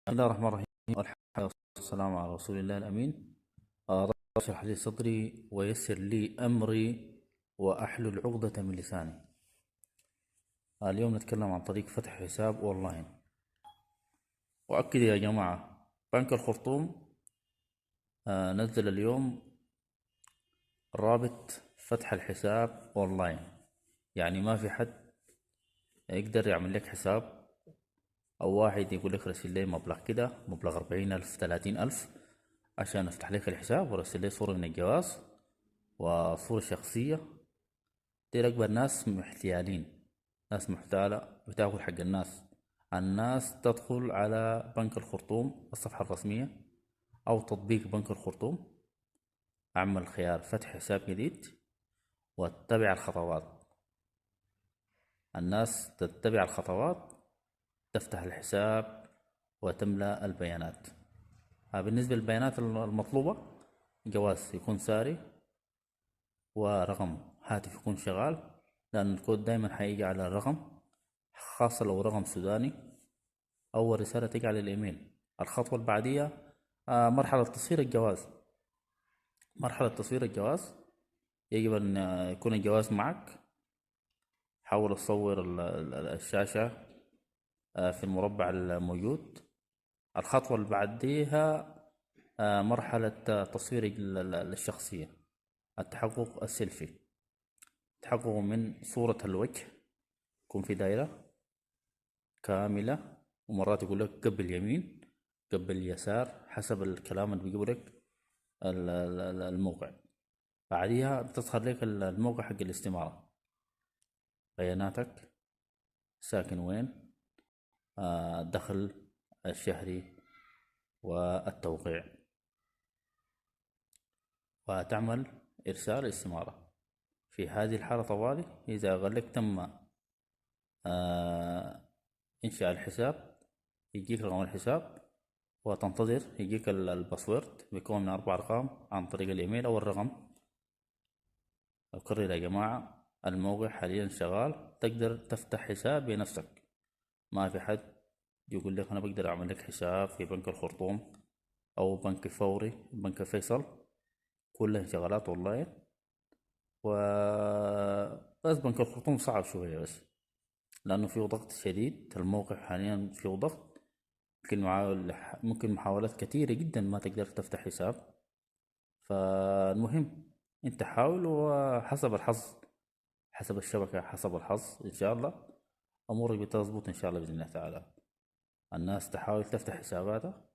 بسم الله الرحمن الرحيم. والحمد والسلام على رسول الله الأمين. رب اشرح لي صدري ويسر لي أمري وأحلل عقدة من لساني. اليوم نتكلم عن طريق فتح حساب أونلاين. وأكد يا جماعة، بنك الخرطوم نزل اليوم رابط فتح الحساب أونلاين. يعني ما في حد يقدر يعمل لك حساب، أو واحد يقول لك رسل لي مبلغ كده، مبلغ 40,000 30,000 عشان أفتح لك الحساب، ورسل لي صورة من الجواز وصورة شخصية. دي أكبر ناس محتيالين، ناس محتالة بتاكل حق الناس. الناس تدخل على بنك الخرطوم الصفحة الرسمية أو تطبيق بنك الخرطوم، أعمل خيار فتح حساب جديد واتبع الخطوات. الناس تتبع الخطوات، تفتح الحساب وتملأ البيانات. بالنسبة للبيانات المطلوبة، جواز يكون ساري، ورقم هاتف يكون شغال، لأن الكود دايما حيجي على الرقم، خاصة لو رقم سوداني. أول رسالة تيجي على الإيميل. الخطوة اللي بعديها مرحلة تصوير الجواز. مرحلة تصوير الجواز يجب أن يكون الجواز معك. حاول تصور الشاشة في المربع الموجود. الخطوة اللي بعديها مرحلة تصوير الشخصية، التحقق السيلفي. تحقق من صورة الوجه، يكون في دائرة كاملة، ومرات يقول لك قبل يمين قبل يسار حسب الكلام اللي بيجيب لك الموقع. بعديها بتظهر لك الموقع حق الاستمارة، بياناتك، ساكن وين، الدخل الشهري والتوقيع، وتعمل إرسال استمارة. في هذه الحالة طوالي، إذا قال لك تم إنشاء الحساب، يجيك رقم الحساب وتنتظر يجيك الباسورد، بيكون من 4 أرقام عن طريق الإيميل أو الرقم. أكرر يا جماعة، الموقع حاليا شغال، تقدر تفتح حساب بنفسك. ما في حد يقول لك أنا بقدر أعمل لك حساب في بنك الخرطوم أو بنك فوري، بنك فيصل، كلها شغالات أونلاين. و بس بنك الخرطوم صعب شوية، بس لأنه فيه ضغط شديد. الموقع حاليا فيه ضغط، ممكن محاولات كثيرة جدا ما تقدر تفتح حساب. فالمهم انت حاول، وحسب الحظ، حسب الشبكة، حسب الحظ، ان شاء الله امورك بتظبط ان شاء الله باذن الله تعالى. الناس تحاول تفتح حساباتها